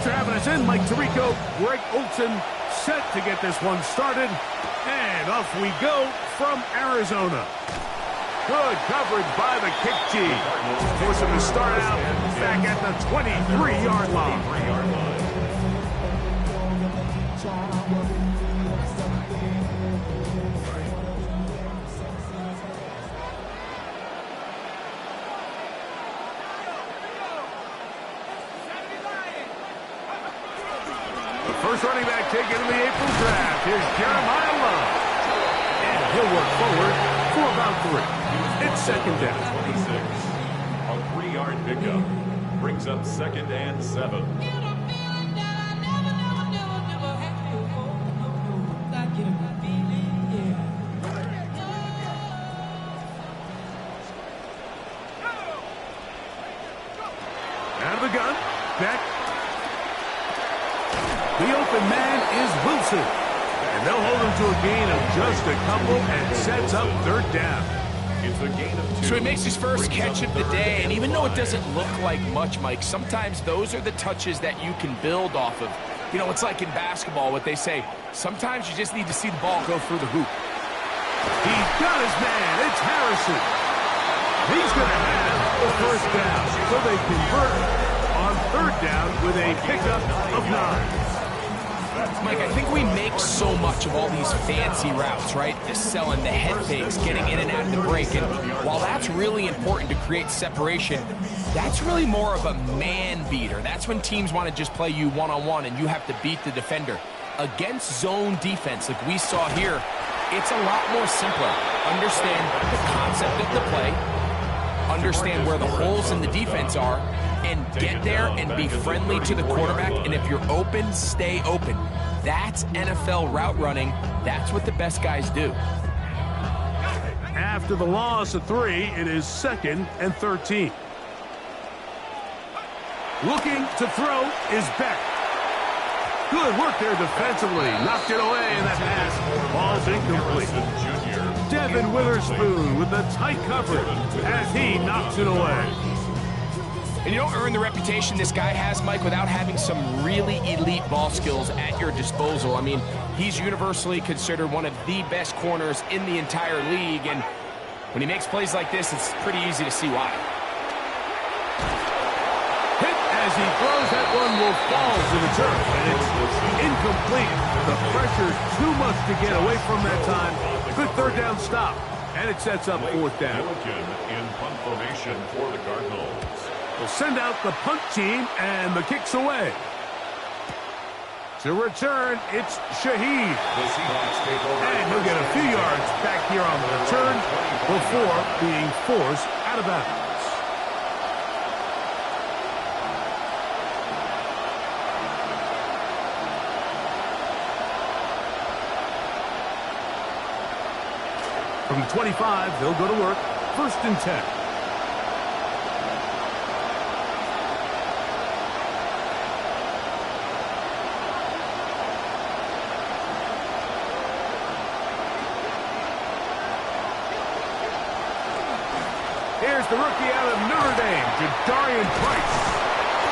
Thanks for having us in, Mike Tirico. Greg Olson set to get this one started. And off we go from Arizona. Good coverage by the kick team. Force him to start out back at the 23-yard line. The first running back taken in the April draft is Jeremiah Love. And he'll work forward for about 3. It's second down. 26. A 3-yard pickup. Brings up 2nd and 7. Out of the gun. Back. The open man is Wilson. And they'll hold him to a gain of just a couple and sets up 3rd down. It's a gain of 2. So he makes his first catch of the day, and even though it doesn't look like much, Mike, sometimes those are the touches that you can build off of. You know, it's like in basketball, what they say, sometimes you just need to see the ball go through the hoop. He's got his man. It's Harrison. He's going to have the 1st down. So they convert on 3rd down with a pickup of 9. Mike, I think we make so much of all these fancy routes, right? The selling, the head fakes, getting in and out of the break. And while that's really important to create separation, that's really more of a man beater. That's when teams want to just play you one-on-one and you have to beat the defender. Against zone defense, like we saw here, it's a lot more simpler. Understand the concept of the play, understand where the holes in the defense are, and get there and be friendly to the quarterback. And if you're open, stay open. That's NFL route running. That's what the best guys do. After the loss of 3, it is 2nd and 13. Looking to throw is Beck. Good work there defensively. Knocked it away, and that pass falls incomplete. Devin Witherspoon with the tight coverage as he knocks it away. And you don't earn the reputation this guy has, Mike, without having some really elite ball skills at your disposal. I mean, he's universally considered one of the best corners in the entire league, and when he makes plays like this, it's pretty easy to see why. Hit as he throws, that one will fall to the turf, and it's incomplete. The pressure's too much to get away from that time. Good 3rd down stop, and it sets up 4th down. In punt formation for the Cardinals. We'll send out the punt team, and the kick's away. To return, it's Shaheed. The Seahawks take over. And he'll get a few yards back here on the return before being forced out of bounds. From the 25, they'll go to work. 1st and 10. Here's the rookie out of Notre Dame, Jadarian Price.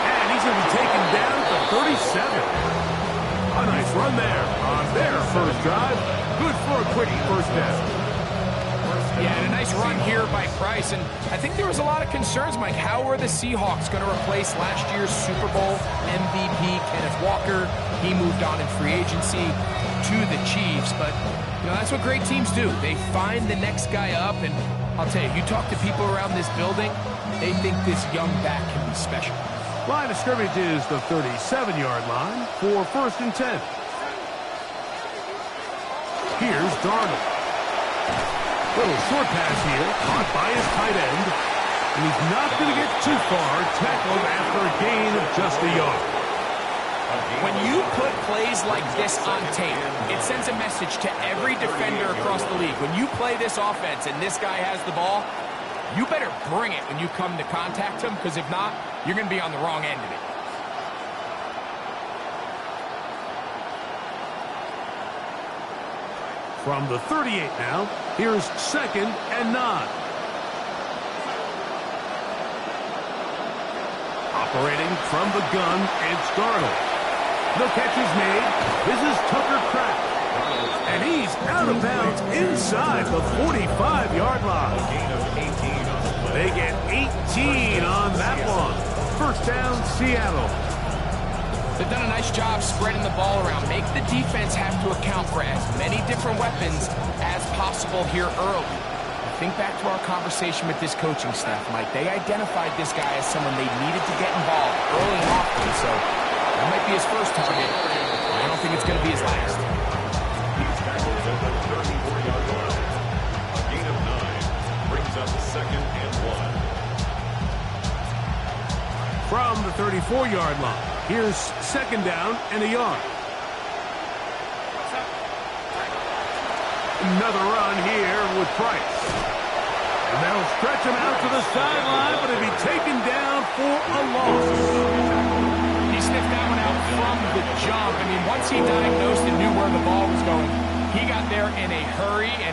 And he's going to be taken down at the 37. A nice run there on their first drive. Good for a quick 1st down. Yeah, and a nice run here by Price. And I think there was a lot of concerns, Mike. How are the Seahawks going to replace last year's Super Bowl MVP, Kenneth Walker? He moved on in free agency to the Chiefs. But, you know, that's what great teams do. They find the next guy up, and I'll tell you, you talk to people around this building, they think this young back can be special. Line of scrimmage is the 37-yard line for 1st and 10. Here's Darnold. Little short pass here, caught by his tight end. And he's not going to get too far, tackled after a gain of just a yard. When you put plays like this on tape, it sends a message to every defender across the league. When you play this offense and this guy has the ball, you better bring it when you come to contact him, because if not, you're going to be on the wrong end of it. From the 38 now, here's 2nd and 9. A Operating from the gun, it's Darnold. The catch is made. This is Tucker Kraft. And he's out of bounds inside the 45-yard line. A gain of 18 on the play. They get 18 on that one. First down, Seattle. They've done a nice job spreading the ball around. Make the defense have to account for as many different weapons as possible here early. Think back to our conversation with this coaching staff, Mike. They identified this guy as someone they needed to get involved early and often, so that might be his first target. I don't think it's going to be his last. He's tackled at the 34-yard line. A gain of 9 brings up second and 1. From the 34-yard line, here's second down and a yard. Another run here with Price. And they'll stretch him out to the sideline, but he'll be taken down for a loss. He sniffed that one out from the jump. I mean, once he diagnosed and knew where the ball was going, he got there in a hurry, and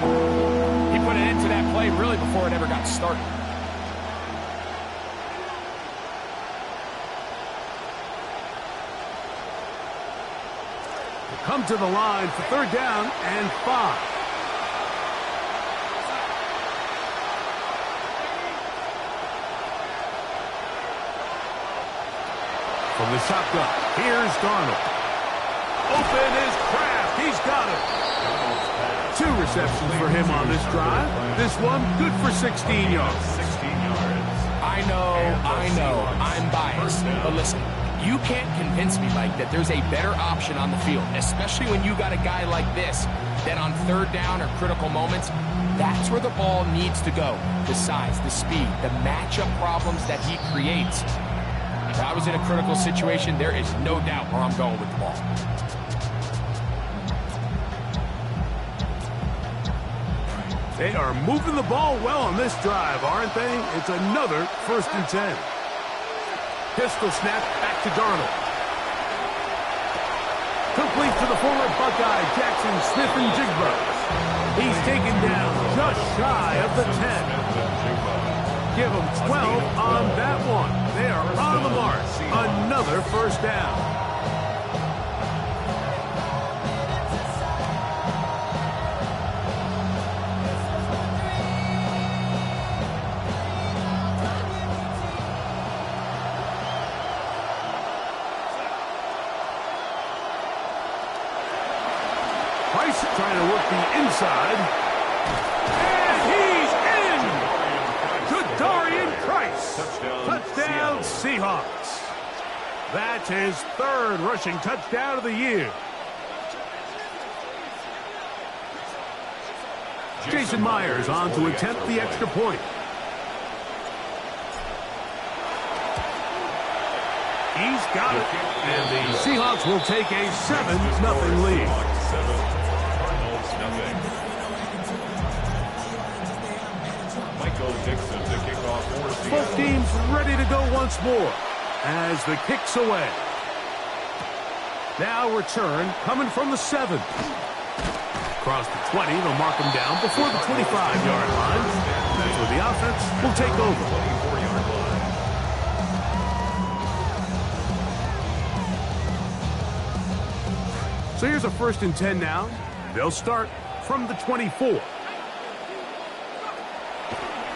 he put it into that play really before it ever got started. Come to the line for third down and 5. From the shotgun, here's Darnold. Open is Kraft. He's got it. 2 receptions for him on this drive. This one good for 16 yards. 16 yards. I know, I'm biased, but listen, you can't convince me, Mike, that there's a better option on the field, especially when you got a guy like this, that on third down or critical moments, that's where the ball needs to go. The size, the speed, the matchup problems that he creates. If I was in a critical situation, there is no doubt where I'm going with the ball. They are moving the ball well on this drive, aren't they? It's another first and 10. Pistol snap back to Darnold. Complete to the former Buckeye, Jackson Smith-Njigba. He's taken down just shy of the 10. Give them 12 on that one. They are on the mark. Another first down. Price trying to work the inside. And he's in! Darian Price. Touchdown Seahawks. That's his 3rd rushing touchdown of the year. Jason Myers on to attempt the extra point. He's got it. And the Seahawks will take a 7-0 lead. 7, Cardinals nothing. Michael Dixon to kick off for Seattle. Both teams ready to go once more as the kick's away. Now return coming from the 7. Across the 20, they'll mark him down before the 25-yard line. That's where the offense will take over. 24-yard line. So here's a first and 10 now. They'll start from the 24.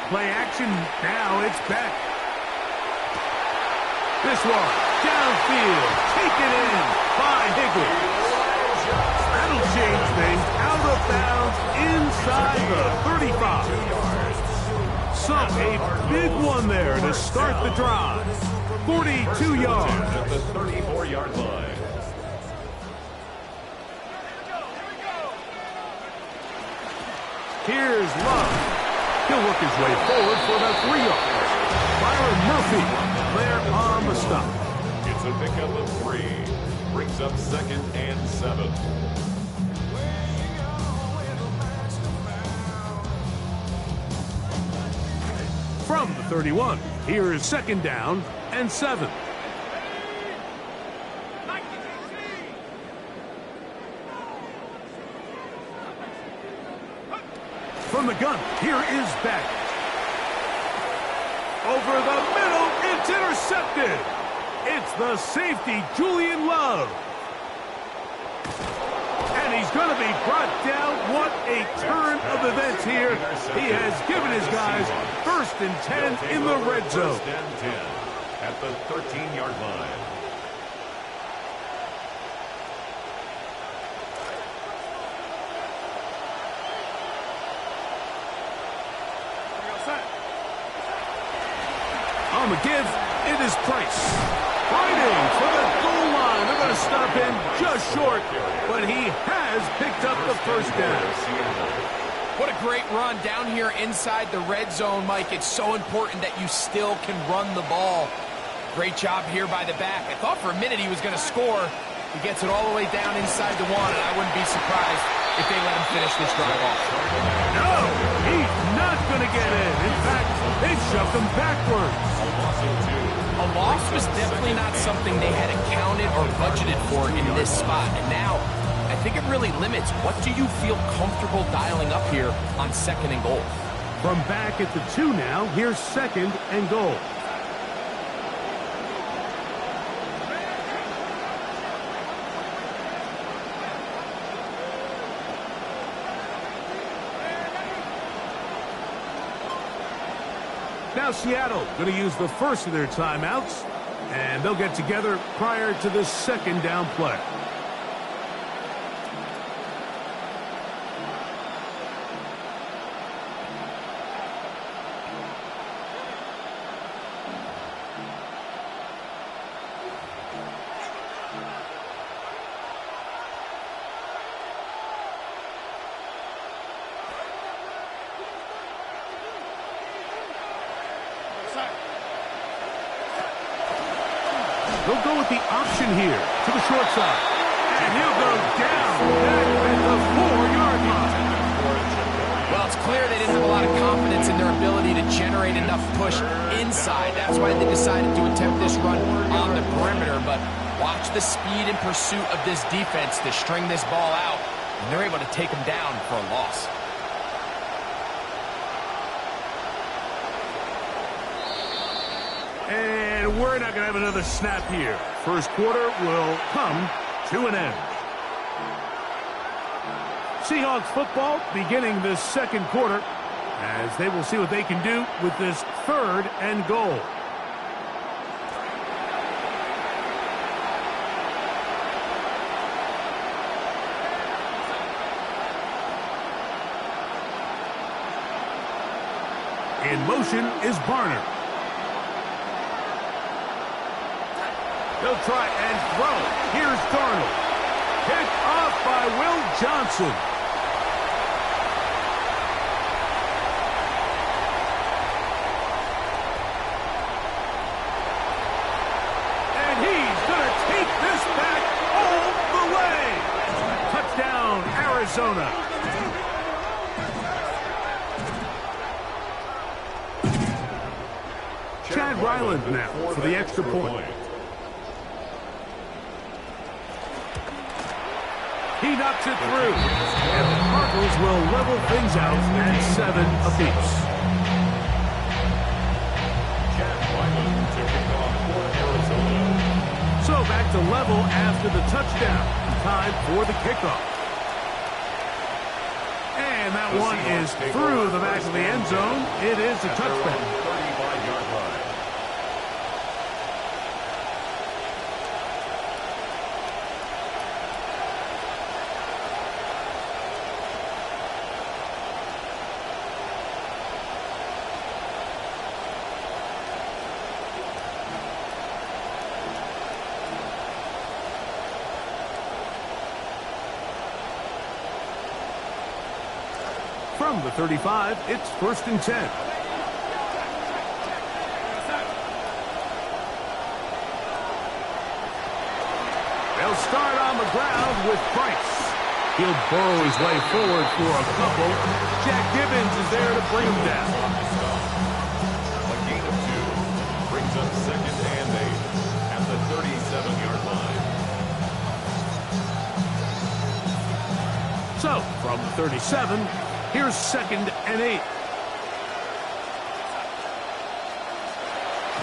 Play action, now it's back. This one, downfield, taken in by Higgins. That'll change things out of bounds inside the 35. So a big one there to start the drive. 42 yards. At the 34-yard line. Here's Love. He'll work his way forward for about 3 yards. Byron Murphy there on the stop. It's a pickup of 3. Brings up second and 7. From the 31, here is second down and 7. From the gun, here is Beck. Over the middle, it's intercepted. It's the safety, Julian Love. And he's going to be brought down. What a turn of events here. He has given his guys 1st and 10 in the red zone. 1st and 10 at the 13-yard line. On the give, it is Price. Fighting for the goal line. They're going to stop him just short, but he has picked up the 1st down. What a great run down here inside the red zone, Mike. It's so important that you still can run the ball. Great job here by the back. I thought for a minute he was going to score. He gets it all the way down inside the 1, and I wouldn't be surprised if they let him finish this drive off. No, he's not going to get in. In fact, they've shoved him backwards. A loss was definitely not something they had accounted or budgeted for in this spot. And now, I think it really limits what do you feel comfortable dialing up here on 2nd and goal. From back at the 2 now, here's 2nd and goal. Now Seattle going to use the first of their timeouts, and they'll get together prior to the 2nd down play. They'll go with the option here to the short side. And he'll go down at the 4-yard line. Well, it's clear they didn't have a lot of confidence in their ability to generate enough push inside. That's why they decided to attempt this run on the perimeter. But watch the speed and pursuit of this defense to string this ball out. And they're able to take them down for a loss. And we're not going to have another snap here. First quarter will come to an end. Seahawks football beginning this 2nd quarter as they will see what they can do with this 3rd and goal. In motion is Barner. They'll try and throw. Here's Darnold. Picked off by Will Johnson. And he's going to take this back all the way. Touchdown, Arizona. Chad Ryland now for the extra point. He knocks it through. And the Cardinals will level things out at 7 apiece. Chad Ryland to kick off for Arizona. So back to level after the touchdown. Time for the kickoff. And that one is through the back of the end zone. It is a touchback. 35-yard line. From the 35, it's 1st and 10. They'll start on the ground with Price. He'll burrow his way forward for a couple. Jack Gibbons is there to bring him down. A gain of 2 brings up 2nd and 8 at the 37-yard line. So, from the 37, here's 2nd and 8.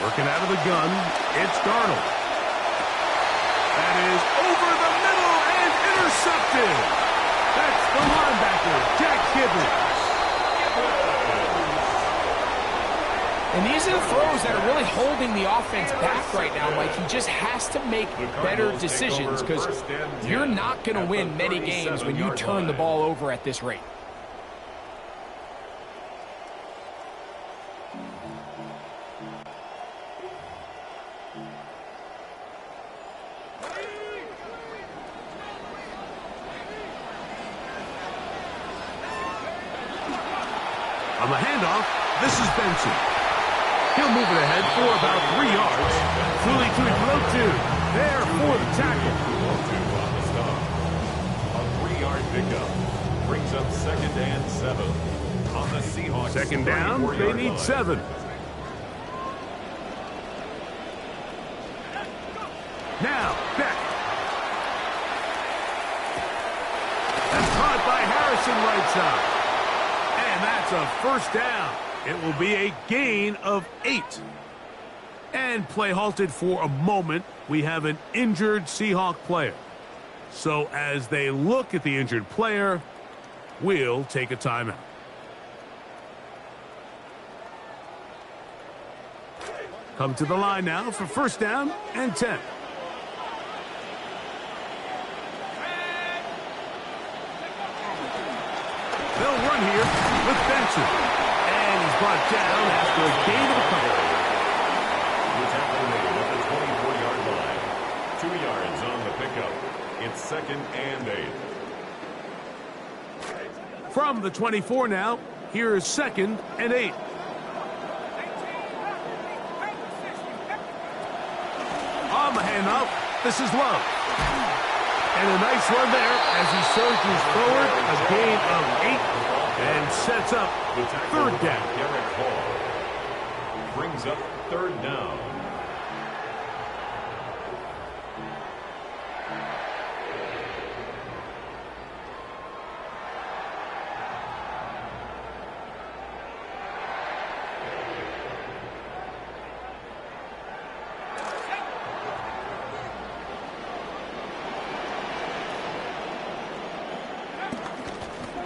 Working out of the gun, it's Darnold. That is over the middle and intercepted. That's the linebacker, Jack Gibbons. And these are the throws that are really holding the offense back right now, Mike. He just has to make better decisions because you're not going to win many games when you turn the ball over at this rate. On the handoff, this is Benson. He'll move it ahead for about 3 yards. Fully to throw to. There for the tackle. On the stop. A 3-yard pickup. Brings up 2nd and 7. On the Seahawks. Second down, they need 7. Now, Beck. That's caught by Harrison right side. And that's a first down. It will be a gain of 8. And play halted for a moment. We have an injured Seahawk player. So as they look at the injured player, we'll take a timeout. Come to the line now for first down and 10. They'll run here with Benson. And he's brought down after a gain of a couple. The tackle made at the 24-yard line. 2 yards on the pickup. It's 2nd and 8. From the 24 now, here is 2nd and 8. On the handoff, this is Love. And a nice run there as he surges forward, a gain of 8, and sets up The tackle 3rd by down. Garrett Hall brings up 3rd down.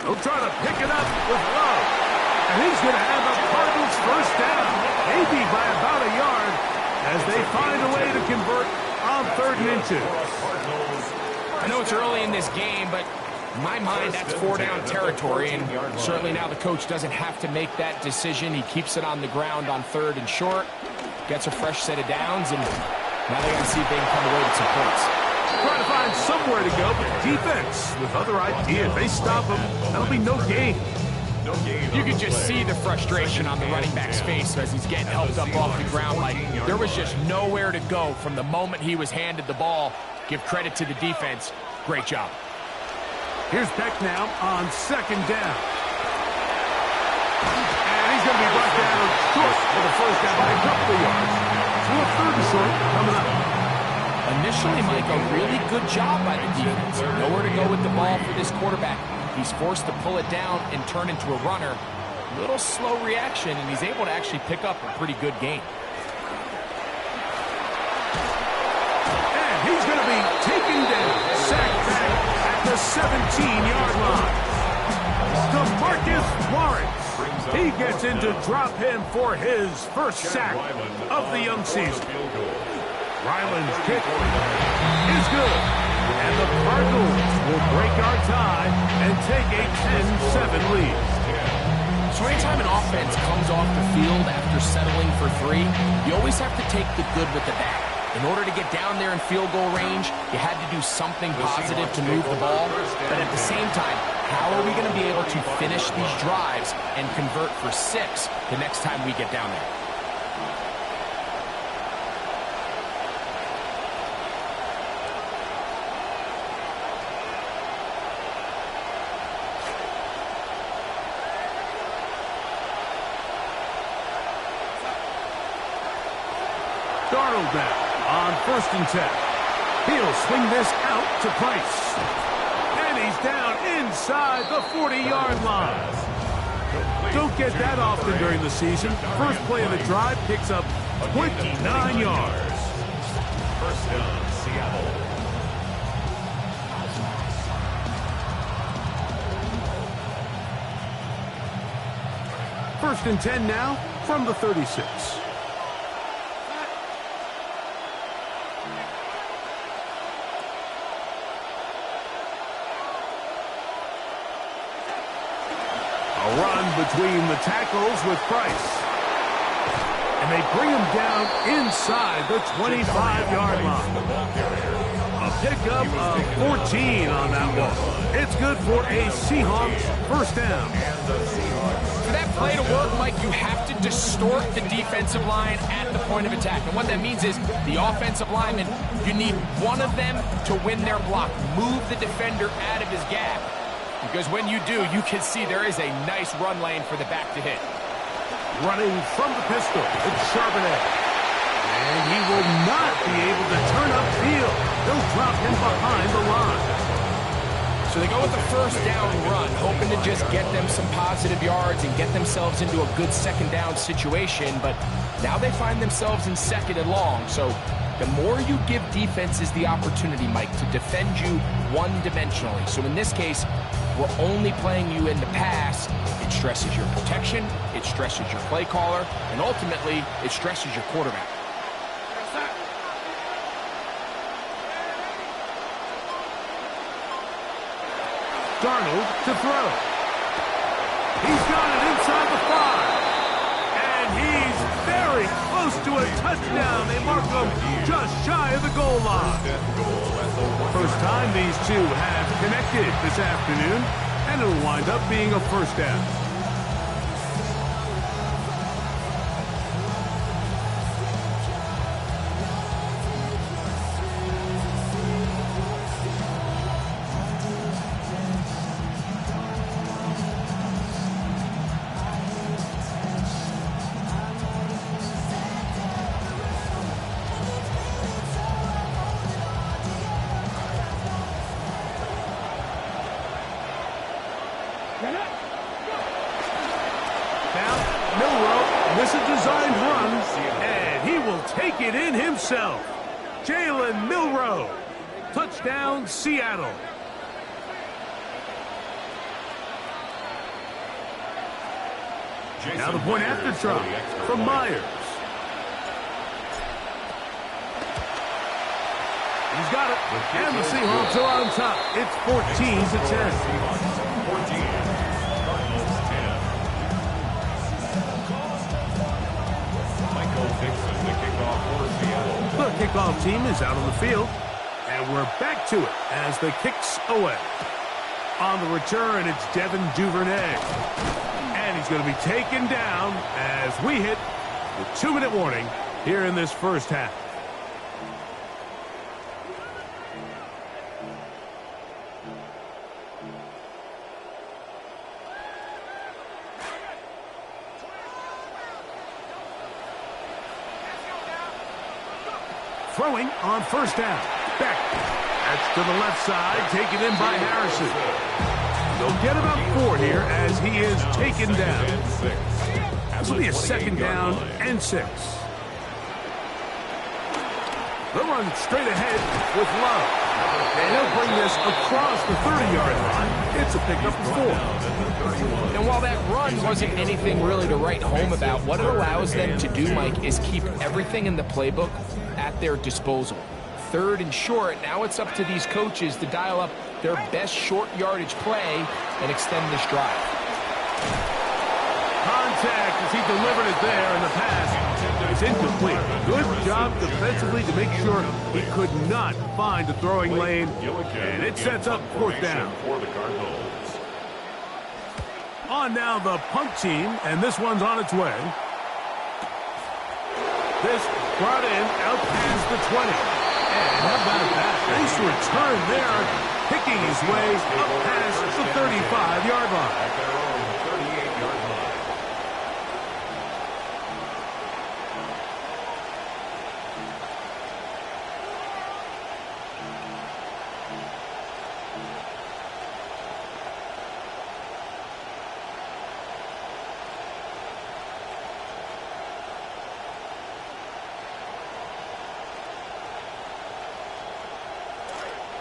He'll try to pick it up with Love. And he's going to have the Cardinals first down. Maybe by about a yard as they find a way to convert on 3rd and inches. I know it's early in this game, but in my mind, that's 4-down territory. And certainly now the coach doesn't have to make that decision. He keeps it on the ground on 3rd and short, gets a fresh set of downs, and now they got to see if they can come away with some points. Trying to find somewhere to go, but defense with other ideas. They stop him. That'll be no gain. No gain. You can just see the frustration on the running back's face as he's getting helped up off the ground. Like there was just nowhere to go from the moment he was handed the ball. Give credit to the defense. Great job. Here's Beck now on 2nd down. And he's going to be brought down short for the first down by a couple of yards. So a 3rd and short coming up. Initially, Mike, a really good job by the defense. Nowhere to go with the ball for this quarterback. He's forced to pull it down and turn into a runner. A little slow reaction, and he's able to actually pick up a pretty good gain. And he's going to be taken down, sacked back at the 17-yard line. DeMarcus Lawrence. He gets in to drop him for his first sack of the young season. Ryland's kick is good. And the Cardinals will break our tie and take a 10-7 lead. So anytime an offense comes off the field after settling for 3, you always have to take the good with the bad. In order to get down there in field goal range, you had to do something positive to move the ball. But at the same time, how are we going to be able to finish these drives and convert for 6 the next time we get down there? Darnold now on 1st and 10. He'll swing this out to Price. And he's down inside the 40-yard line. Don't get that often during the season. First play of the drive picks up 29 yards. First down, Seattle. First and 10 now from the 36. A run between the tackles with Price. And they bring him down inside the 25-yard line. A pickup of 14 on that one. It's good for a Seahawks first down. For that play to work, Mike, you have to distort the defensive line at the point of attack. And what that means is the offensive lineman, you need one of them to win their block. Move the defender out of his gap. Because when you do, you can see there is a nice run lane for the back to hit. Running from the pistol, it's Charbonnet. And he will not be able to turn upfield. They'll drop him behind the line. So they go with the first down run, hoping to just get them some positive yards and get themselves into a good second down situation. But now they find themselves in second and long. So the more you give defenses the opportunity, Mike, to defend you one-dimensionally. So in this case, we're only playing you in the pass. It stresses your protection, it stresses your play caller, and ultimately, it stresses your quarterback. Darnold to throw. He's got it inside the 5. And he's very close to a touchdown. They mark him just shy of the goal line. First time these two have connected this afternoon, and it'll wind up being a first down. This is a designed run, and he will take it in himself. Jalen Milroe. Touchdown, Seattle. Now the point after try from Myers. He's got it, and the Seahawks are on top. It's 14-10. The kickoff team is out on the field, and we're back to it as the kicks away. On the return, it's Devin Duvernay. And he's going to be taken down as we hit the 2-minute warning here in this first half. Throwing on first down. Back. That's to the left side. Taken in by Harrison. They'll get about 4 here as he is taken down. This will be a second down and 6. They'll run straight ahead with Love. And he'll bring this across the 30-yard line. It's a pickup of 4. And while that run wasn't anything really to write home about, what it allows them to do, Mike, is keep everything in the playbook at their disposal. Third and short, now it's up to these coaches to dial up their best short yardage play and extend this drive. Contact as he delivered it there, and the pass is incomplete. Good job defensively to make sure he could not find the throwing lane, and it sets up fourth down. On now the punt team, and this one's on its way. This brought in out past the 20. And how about that? Nice return there, picking his way up past the 35-yard line.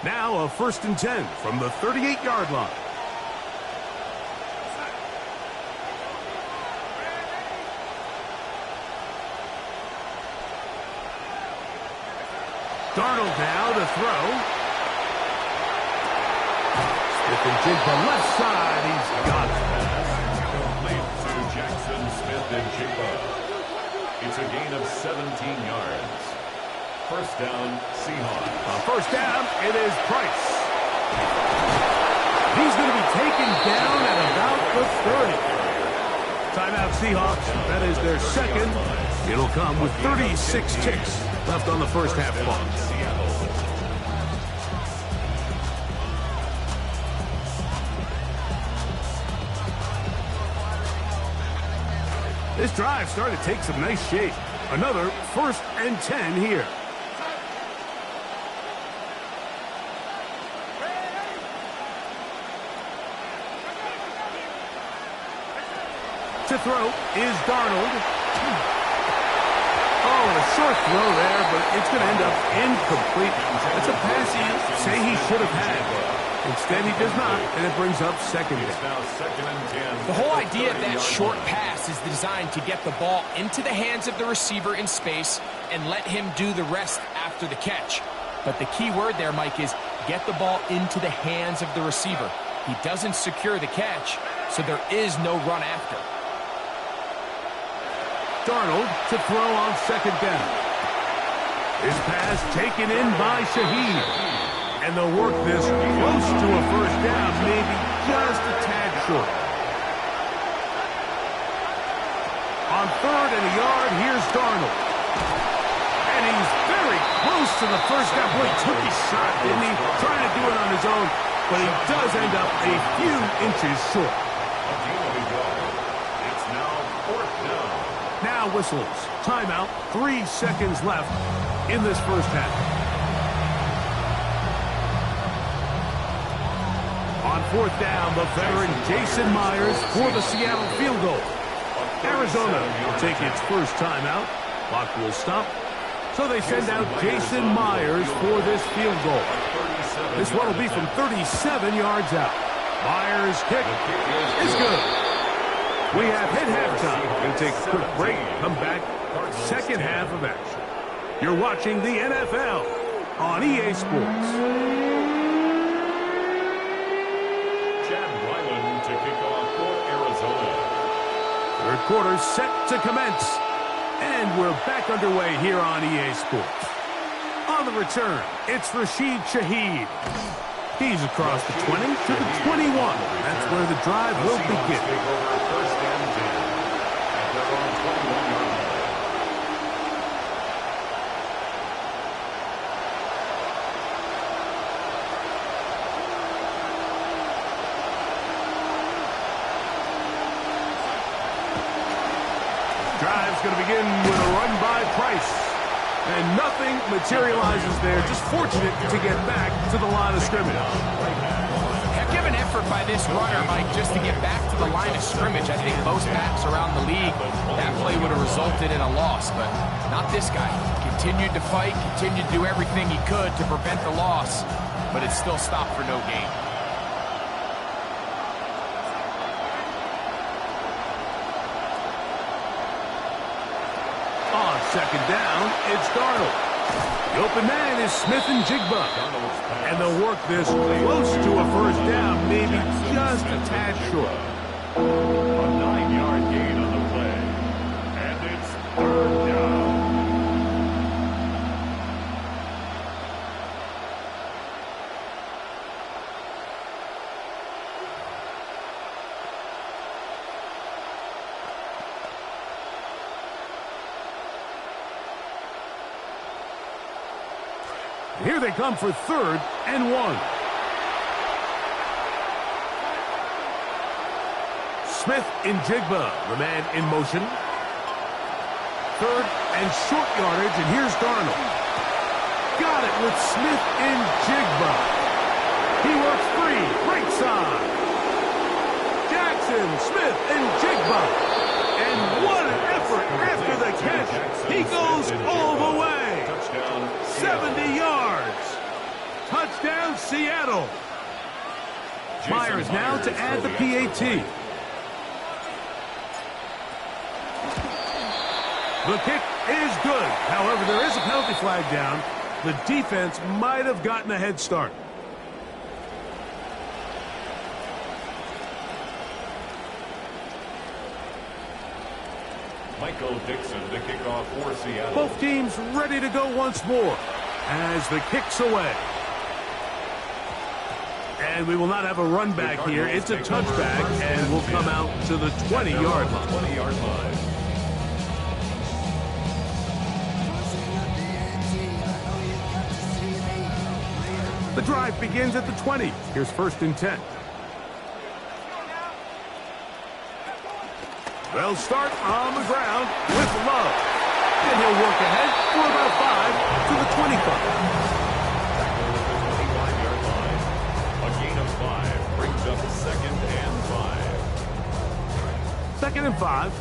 Now a 1st and 10 from the 38-yard line. Darnold now to throw. Smith-Njigba left side. He's got it. Complete to Jackson Smith-Njigba. It's a gain of 17 yards. First down, Seahawks. First down, it is Price. He's going to be taken down at about the 30. Timeout, Seahawks. That is their second. It'll come with 36 ticks left on the first half clock. This drive started to take some nice shape. Another 1st and 10 here. To throw is Darnold. Oh, a short throw there, but it's going to end up incomplete. That's a pass you say he should have had. Instead, he does not, and it brings up second down. Now 2nd and 10. The whole idea of that short pass is designed to get the ball into the hands of the receiver in space and let him do the rest after the catch. But the key word there, Mike, is get the ball into the hands of the receiver. He doesn't secure the catch, so there is no run after. Darnold to throw on second down. His pass taken in by Shaheed. And they'll work this close to a first down, maybe just a tad short. On 3rd and a yard, here's Darnold. And he's very close to the first down. Boy, he took his shot, didn't he? Trying to do it on his own, but he does end up a few inches short. It's now 4th down. Now whistles. Timeout. 3 seconds left in this first half. On 4th down, the veteran Jason Myers for the Seattle field goal. Arizona will take its first timeout. Clock will stop. So they send out Jason Myers for this field goal. This one will be from 37 yards out. Myers' kick is good. We have hit halftime. We'll take a quick break. Come back. Second half of action. You're watching the NFL on EA Sports. To kick off for Arizona. Third quarter set to commence. And we're back underway here on EA Sports. On the return, it's Rashid Shaheed. He's across the 20 to the 21. That's where the drive will begin. First and 10. At their own 21-yard line. Drive's going to begin with a run by Price. And nothing materializes there. Just fortunate to get back to the line of scrimmage. Heck of an effort by this runner, Mike, just to get back to the line of scrimmage. I think most backs around the league, that play would have resulted in a loss, but not this guy. Continued to fight, continued to do everything he could to prevent the loss, but it still stopped for no gain. On second down, it's Darnold. The open man is Smith-Njigba. And they'll work this close to a first down, maybe just a tad short. A 9-yard gain on the play. And it's 3rd down. Here they come for 3rd and 1. Smith-Njigba, the man in motion. 3rd and short yardage, and here's Darnold. Got it with Smith-Njigba. He works free, right side. Jackson Smith-Njigba. And what an effort after the catch. He goes all the way. 70 yards. Touchdown, Seattle. Myers now to add the PAT. The kick is good. However, there is a penalty flag down. The defense might have gotten a head start. Michael Dixon to kick off for Seattle. Both teams ready to go once more as the kick's away. And we will not have a run back here. It's a touchback, and we'll come out to the 20-yard line. 20-yard line. The drive begins at the 20. Here's 1st and 10. They'll start on the ground with Love. And he'll work ahead for about 5 to the 25. 25-yard line. A gain of 5 brings up 2nd and 5. 2nd and 5.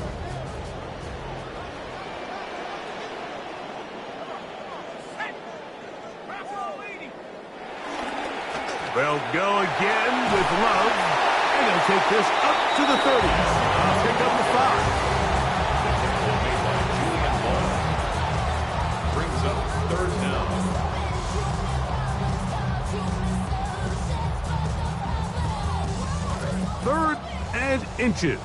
They'll go again with Love, and they'll take this up to the 30. Pick up the 5. Made by Julian Love. Brings up 3rd down. 3rd and inches.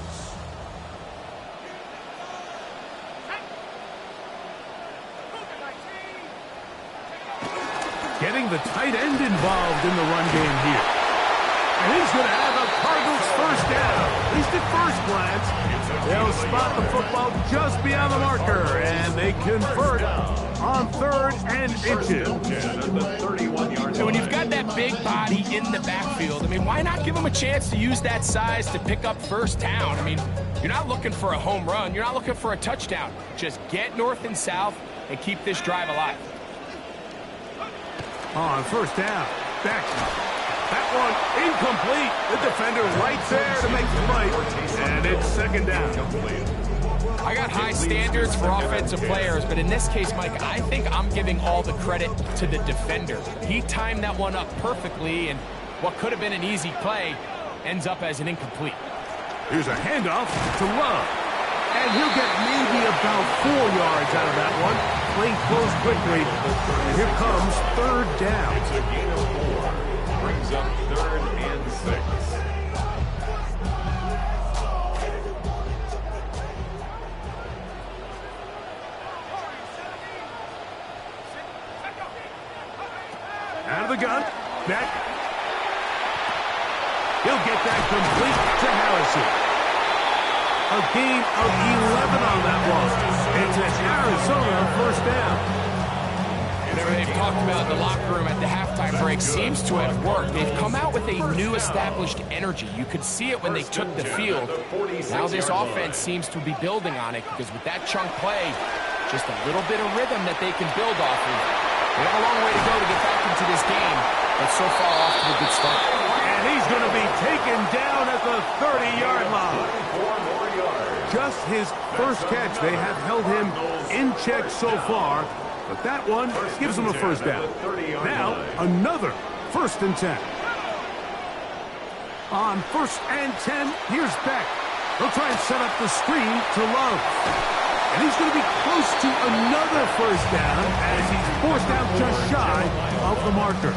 Getting the tight end involved in the run game here. And he's going to have a Cardinals 1st down. At least at first glance. They'll spot the football just beyond the marker, and they convert on 3rd and inches. So when you've got that big body in the backfield, I mean, why not give him a chance to use that size to pick up 1st down? I mean, you're not looking for a home run. You're not looking for a touchdown. Just get north and south and keep this drive alive. On 1st down, back. That one incomplete. The defender right there to make the play. And it's 2nd down. I got high standards for offensive players, but in this case, Mike, I think I'm giving all the credit to the defender. He timed that one up perfectly, and what could have been an easy play ends up as an incomplete. Here's a handoff to Love. And he'll get maybe about 4 yards out of that one. Play close quickly. And here comes 3rd down. It's a gain of 4. Brings up 3rd and 6. Out of the gun. Back. He'll get that complete to Harrison. A gain of 11 on that one. It's an Arizona 1st down. Whatever they've talked about in the locker room at the halftime break seems to have worked. They've come out with a new established energy. You could see it when they took the field. Now this offense seems to be building on it because with that chunk play, just a little bit of rhythm that they can build off of. They have a long way to go to get back into this game, but so far off to a good start. And he's going to be taken down at the 30-yard line. Just his 1st catch. They have held him in check so far, but that one gives him a 1st down. Now, another 1st and 10. On 1st and 10, here's Beck. He'll try and set up the screen to Love. And he's going to be close to another 1st down as he's forced out just shy of the marker.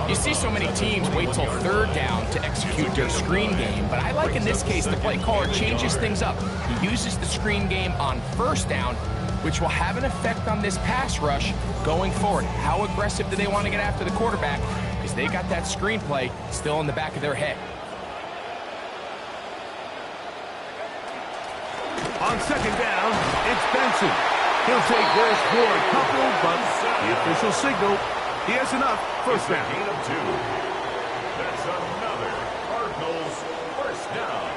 You see so many teams wait till 3rd down to execute their screen game, but I like in this case the play caller changes things up. He uses the screen game on 1st down, which will have an effect on this pass rush going forward. How aggressive do they want to get after the quarterback? Because they got that screen play still in the back of their head. On 2nd down, it's Benson. He'll take this for a couple, but the official signal, he has enough. 1st down. Gain of 2. That's another Cardinals 1st down.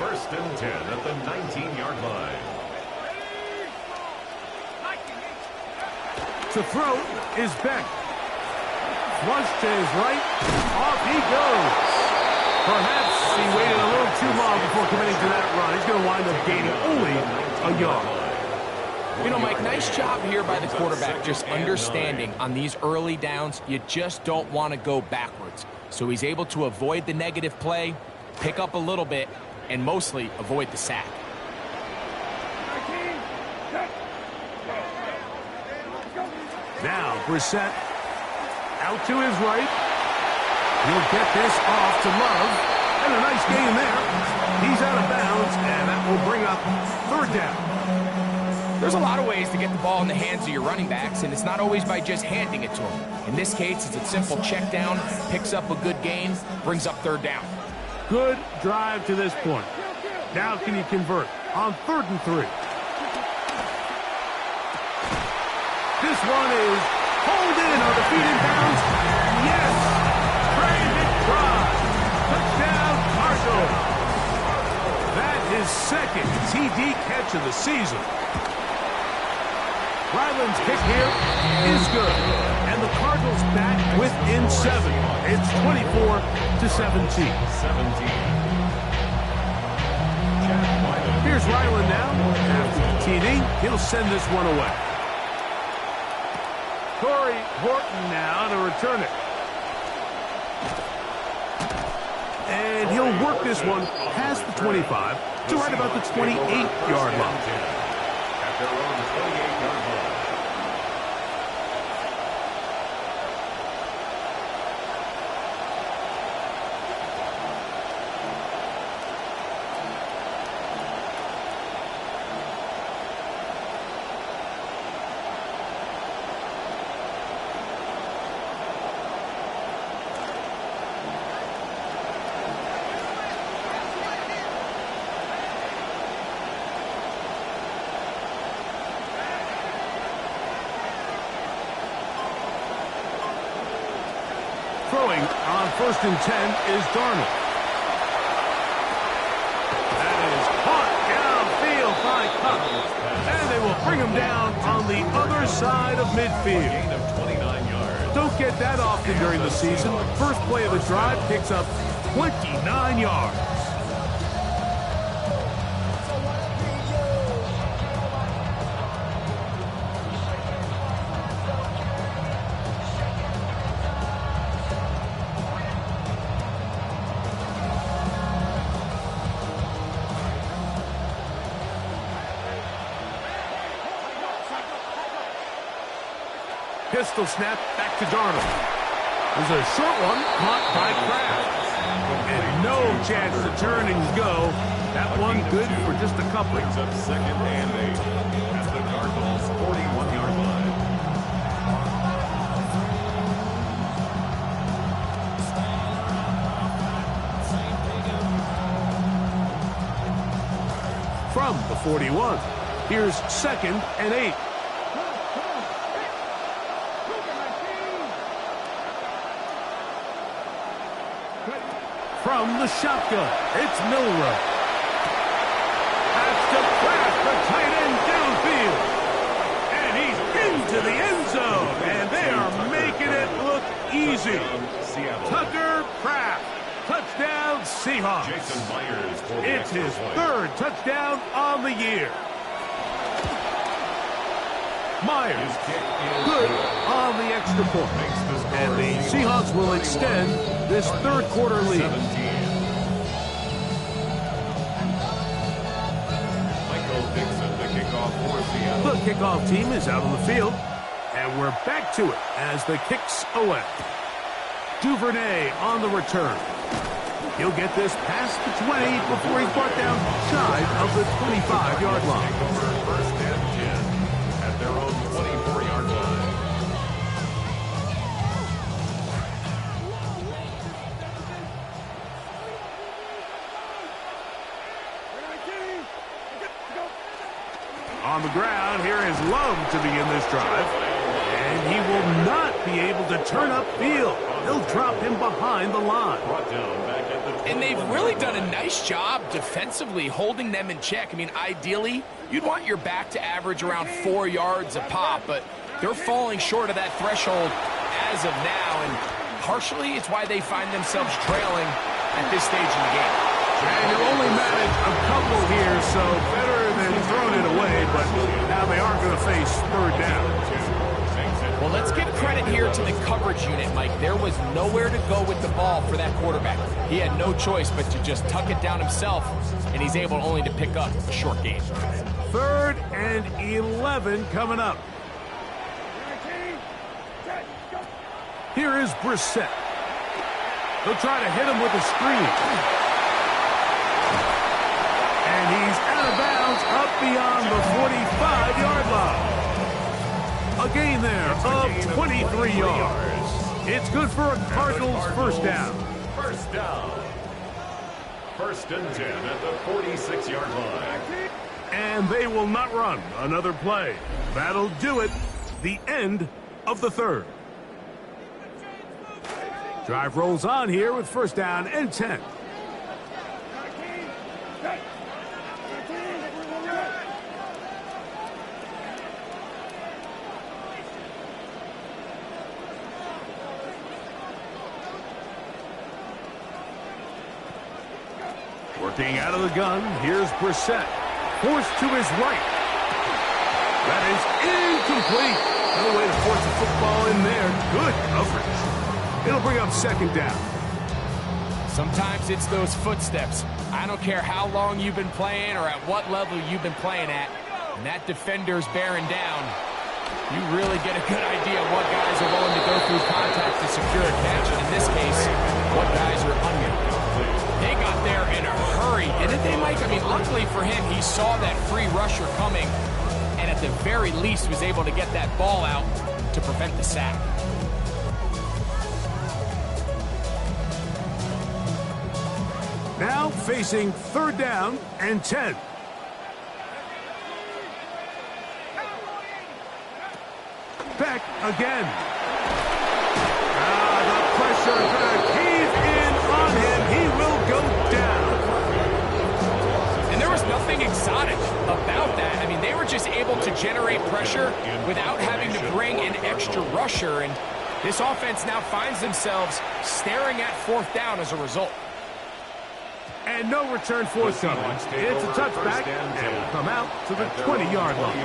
1st and 10 at the 19-yard line. To throw is Beck. Flush to his right. Off he goes. Perhaps he waited a little too long before committing to that run. He's going to wind up gaining only a yard. You know, Mike, nice job here by the quarterback just understanding on these early downs, you just don't want to go backwards. So he's able to avoid the negative play, pick up a little bit, and mostly avoid the sack. Now, Brissett out to his right. He'll get this off to Love. And a nice game there. He's out of bounds, and that will bring up third down. There's a lot of ways to get the ball in the hands of your running backs, and it's not always by just handing it to them. In this case, it's a simple check down, picks up a good gain, brings up third down. Good drive to this point. Now can you convert on 3rd and 3? This one is pulled in on the feet in bounds. Yes! Trey McBride. Touchdown, Cardinals. That is second TD catch of the season. Ryland's kick here is good. And the Cardinals back within 7. It's 24-17. Here's Ryland now. After the TD, he'll send this one away. Corey Horton now to return it. And he'll work this one past the 25 to right about the 28-yard line. At their own 28-yard line. Throwing on 1st and 10 is Darnold. That is caught downfield by Cup. And they will bring him down on the other side of midfield. Gain of 29 yards. Don't get that often during the season. First play of the drive picks up 29 yards. Pistol snap back to Darnold. There's a short one caught by Kraft. And no chance to turn and go. That one good for just a couple. Brings up 2nd and 8 at the Cardinals' 41-yard line. From the 41, here's 2nd and 8. From the shotgun, it's Milrow. That's to Kraft, the tight end downfield. And he's into the end zone. And they are making it look easy. Seattle. Tucker Kraft. Touchdown, Seahawks. Jason Myers for the It's extra his point. 3rd touchdown on the year. Myers, His kick is good on the extra point. Makes the score And the Seahawks will extend this 3rd quarter lead. 17. Michael Dixon, the kickoff for Seattle. The kickoff team is out on the field, and we're back to it as the kick's away. Duvernay on the return. He'll get this past the 20 before he's brought down shy of the 25-yard line. First and 10 at their own 24-yard line. On the ground, here is Love to begin this drive. And he will not be able to turn upfield. They'll drop him behind the line. Brought down back at the And they've really done a nice job defensively holding them in check. I mean, ideally, you'd want your back to average around 4 yards a pop, but they're falling short of that threshold as of now, and partially it's why they find themselves trailing at this stage in the game. And he'll only manage a couple here, so better than throwing it away, but now they are going to face 3rd down. Well, let's give credit here to the coverage unit, Mike. There was nowhere to go with the ball for that quarterback. He had no choice but to just tuck it down himself, and he's able only to pick up a short gain. 3rd and 11 coming up. Here is Brissett. They'll try to hit him with a screen. And he's out of bounds up beyond the 45-yard line. A gain there of 23 yards. It's good for a Cardinals first down. First down. First and 10 at the 46-yard line. And they will not run another play. That'll do it. The end of the third. Drive rolls on here with first down and 10. Working out of the gun, here's Brissett. Forced to his right. That is incomplete. No way to force the football in there. Good coverage. It'll bring up second down. Sometimes it's those footsteps. I don't care how long you've been playing or at what level you've been playing at. And that defender's bearing down. You really get a good idea of what guys are willing to go through contact to secure a catch. And in this case, what guys are under. They got there in a hurry, didn't they, Mike? I mean, luckily for him, he saw that free rusher coming and at the very least was able to get that ball out to prevent the sack. Now facing third down and 10. Beck again. The pressure is going to cave in on him. He will go down. And there was nothing exotic about that. I mean, they were just able to generate pressure without having to bring an extra rusher. And this offense now finds themselves staring at fourth down as a result. And no return forthcoming. It's a touchback and will come out to the 20-yard line.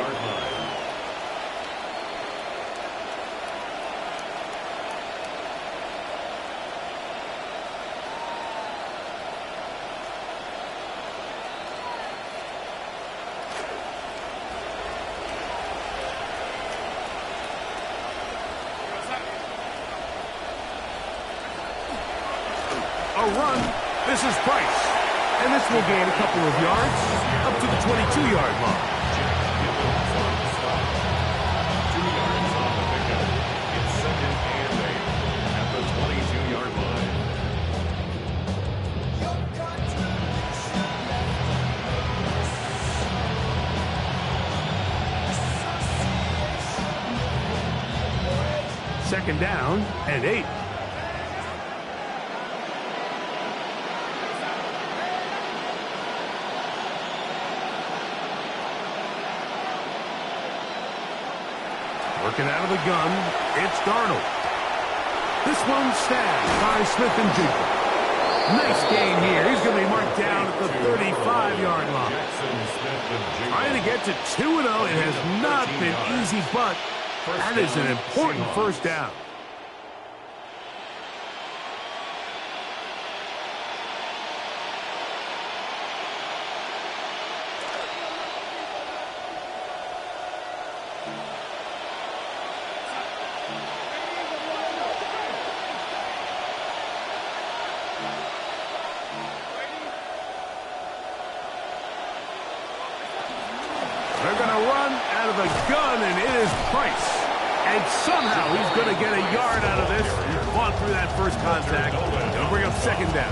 A run. This is Price. And this will gain a couple of yards up to the 22-yard line. 2 yards on the pickup. It's second and 8 at the 22-yard line. Second down and 8. Working out of the gun, it's Darnold. This one stabbed by Smith-Njigba. Nice gain here. He's going to be marked down at the 35-yard line. Trying to get to 2-0. It has not been easy, but that is an important first down. They're going to run out of the gun, and it is Price. And somehow he's going to get a yard out of this. He's fought through that first contact. It'll bring up second down.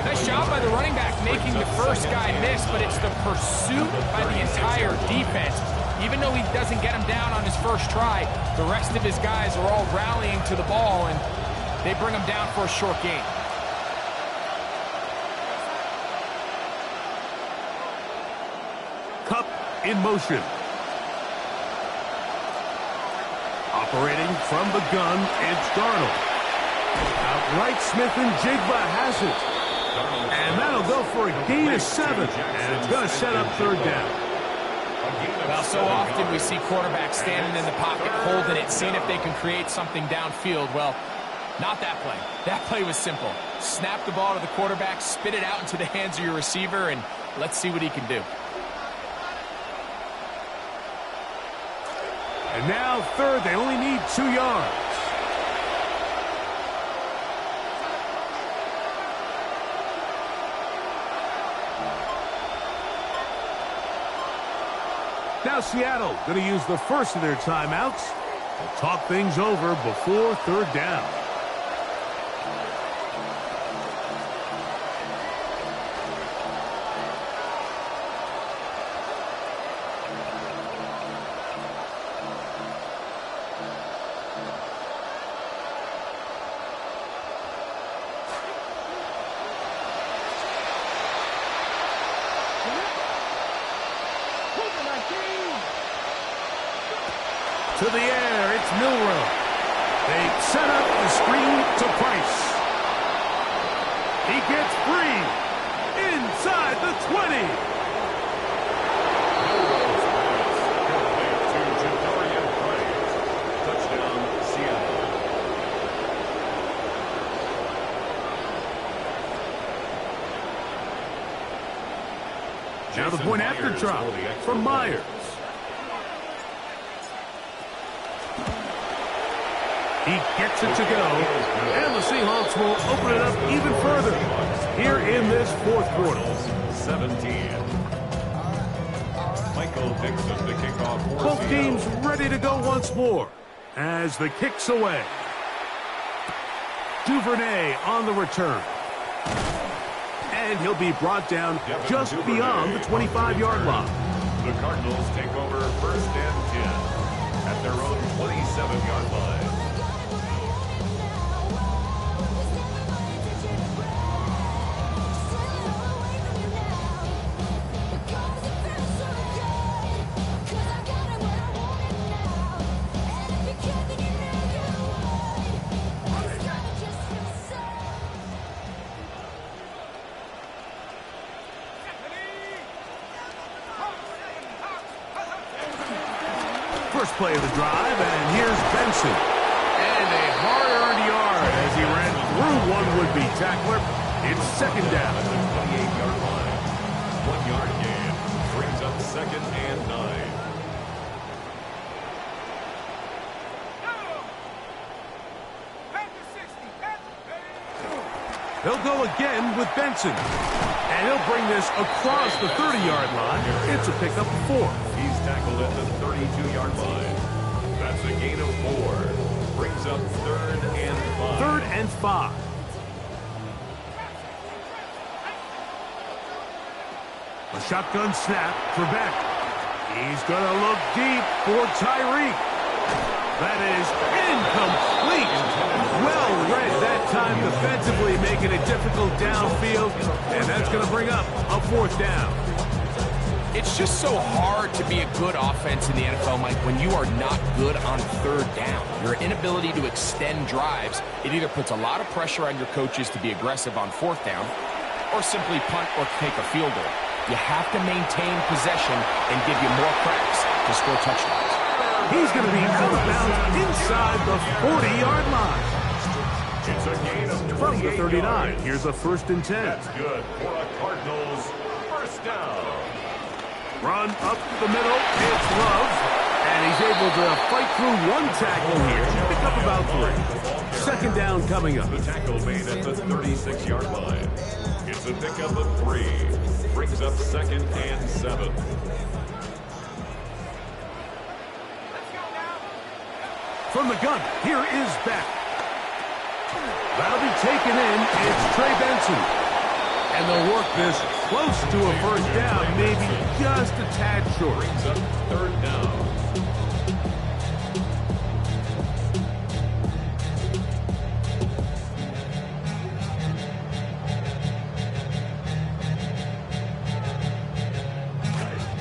Nice job by the running back making the first guy miss, but it's the pursuit by the entire defense. Even though he doesn't get him down on his first try, the rest of his guys are all rallying to the ball, and they bring him down for a short gain. Cup in motion. Operating from the gun, it's Darnold. Outright Smith-Njigba has it. And that'll go for a gain of 7. And it's going to set up third down. Well, so often we see quarterbacks standing in the pocket, holding it, seeing if they can create something downfield. Well, not that play. That play was simple. Snap the ball to the quarterback, spit it out into the hands of your receiver, and let's see what he can do. And now third, they only need 2 yards. Now Seattle going to use the first of their timeouts to talk things over before third down. To the air, it's Milrow. They set up the screen to Price. He gets free inside the 20. Milrow's pass complete to Jadarian Price. Touchdown, Seattle. Now the point after drop from Myers. He gets it to go, and the Seahawks will open it up even further here in this fourth quarter. 17. Michael Dixon, the kickoff for Both Seattle. teams ready to go once more as the kick's away. Duvernay on the return. And he'll be brought down just beyond the 25-yard line. The Cardinals take over first and 10 at their own 27-yard line. First play of the drive, and here's Benson. And a hard-earned yard as he ran through one would-be tackler. It's second down. At the 28-yard line. 1-yard gain brings up second and 9. He'll go again with Benson. And he'll bring this across the 30-yard line. It's a pickup of 4. He's tackled at the 32-yard line. That's a gain of 4. Brings up third and 5. Third and 5. A shotgun snap for Beck. He's going to look deep for Tyreek. That is incomplete. Well read that time defensively, making it difficult downfield. And that's going to bring up a fourth down. It's just so hard to be a good offense in the NFL, Mike, when you are not good on third down. Your inability to extend drives, it either puts a lot of pressure on your coaches to be aggressive on fourth down or simply punt or take a field goal. You have to maintain possession and give you more cracks to score touchdowns. He's going to be out of bounds inside the 40-yard line. It's a gain of From the 39, yards. here's a first and 10. That's good for a Cardinals first down. Run up the middle, it's Love. And he's able to fight through one tackle here. Pick up about 3. Second down coming up. The tackle made at the 36-yard line. It's a pickup of 3. Brings up second and 7. From the gun, here is Beck. That'll be taken in. It's Trey Benson. And they'll work this close to a first down, maybe just a tad short. Brings up third down.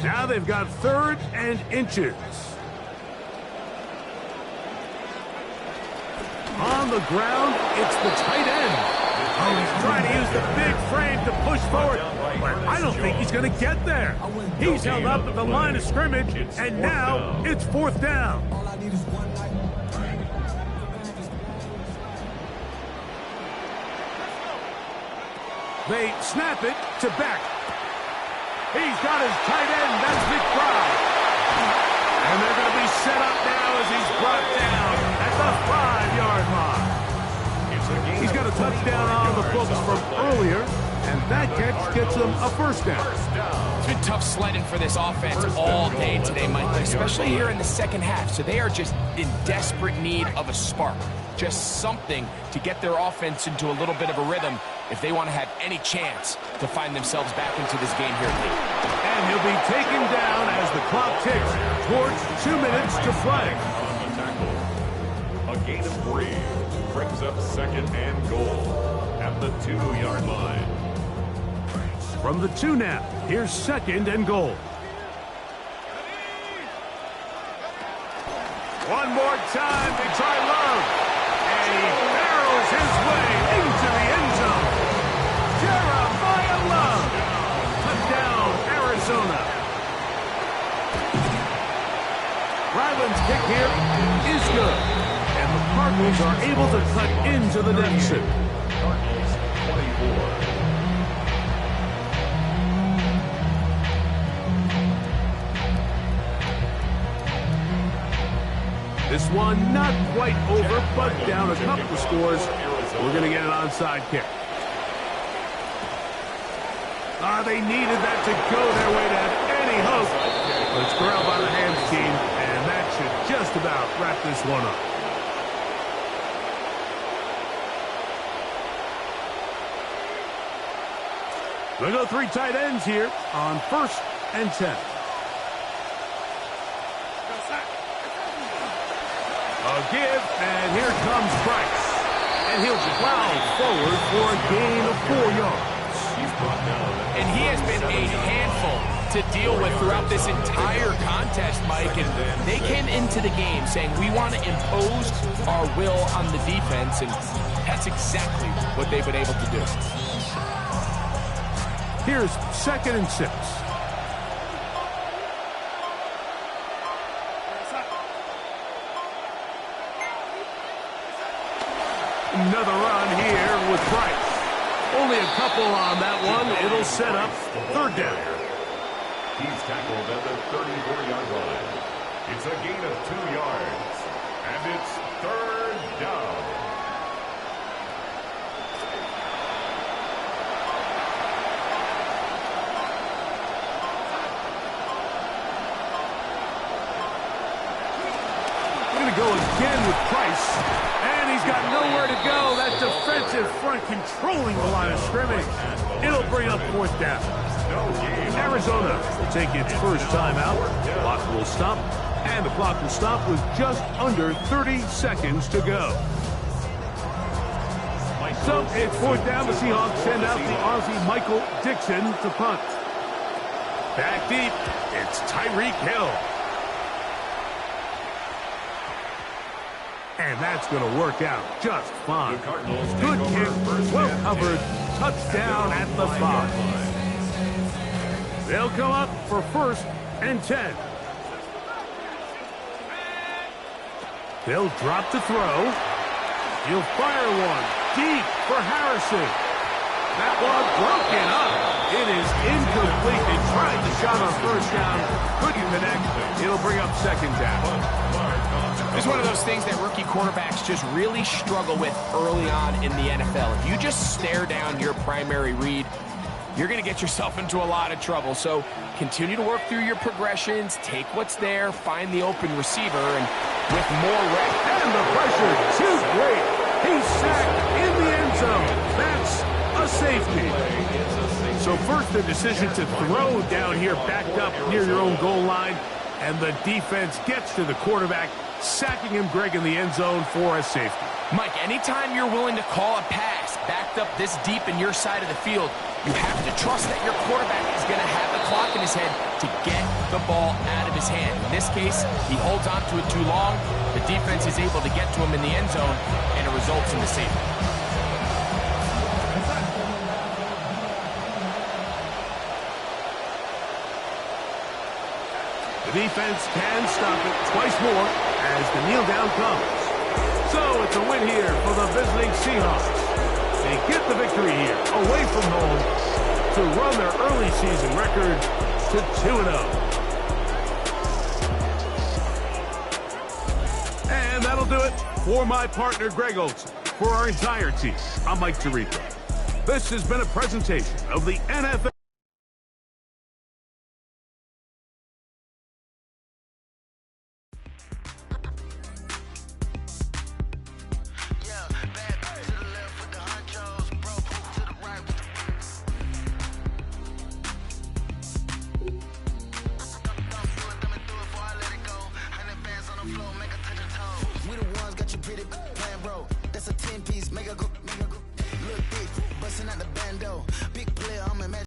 Now they've got third and inches. On the ground, it's the tight end. Oh, he's trying to use the big frame to push forward, but I don't think he's going to get there. He's held up at the line of scrimmage, and now it's fourth down. They snap it to Beck. He's got his tight end. That's McBride. And they're going to be set up now as he's brought down at the 5-yard line. He's got a touchdown on the books from earlier, and that catch gets him a first down. It's been tough sledding for this offense all day today, Mike, especially here in the second half. So they are just in desperate need of a spark, just something to get their offense into a little bit of a rhythm if they want to have any chance to find themselves back into this game here, Lee. And he'll be taken down as the clock ticks towards 2 minutes to play. On the tackle. A gain of 3 brings up second and goal at the 2-yard line. From the 2 now, here's second and goal. One more time, they try low. And he barrels his way into the end zone. Jeremiah Love. Touchdown, Arizona. Ryland's kick here is good. And the Cardinals are able to cut into the deficit. Cardinals 24. This one not quite over, but down a couple of scores. We're going to get an onside kick. They needed that to go their way to have any hope. But it's corralled by the hands team, and that should just about wrap this one up. We'll go 3 tight ends here on 1st and 10. A give, and here comes Price. And he'll plow forward for a gain of 4 yards. He's brought down. And he has been a handful to deal with throughout this entire contest, Mike. And they came into the game saying, we want to impose our will on the defense, and that's exactly what they've been able to do. Here's 2nd and 6. Another run here with Price. Only a couple on that one. It'll set up 3rd down. He's tackled at the 34-yard line. It's a gain of 2 yards. And it's 3rd down. We're going to go again with Price. And he's got nowhere to go. That defensive front controlling the line of scrimmage. It'll bring up 4th down. Arizona will take its first timeout. The clock will stop. And the clock will stop with just under 30 seconds to go. So it's 4th down. The Seahawks send out the Aussie Michael Dixon to punt. Back deep, it's Tyreek Hill. And that's going to work out just fine. Good kick, well covered, touchdown at the 5. They'll come up for 1st and 10. They'll drop to throw. He'll fire one deep for Harrison. That one broken up. It is incomplete. They tried the shot on 1st down, couldn't connect. It'll bring up 2nd down. It's one of those things that rookie quarterbacks just really struggle with early on in the NFL. If you just stare down your primary read, you're going to get yourself into a lot of trouble. So continue to work through your progressions, take what's there, find the open receiver, and with more reps. And the pressure, too great. He's sacked in the end zone. That's a safety. So first, the decision to throw down here, backed up near your own goal line, and the defense gets to the quarterback, sacking him, Greg, in the end zone for a safety. Mike, anytime you're willing to call a pass backed up this deep in your side of the field, you have to trust that your quarterback is going to have the clock in his head to get the ball out of his hand. In this case, he holds on to it too long. The defense is able to get to him in the end zone, and it results in the safety. The defense can stop it twice more as the kneel down comes. So it's a win here for the visiting Seahawks. They get the victory here away from home to run their early season record to 2-0. And that'll do it for my partner, Greg Olson. For our entire team, I'm Mike Tirico. This has been a presentation of the NFL.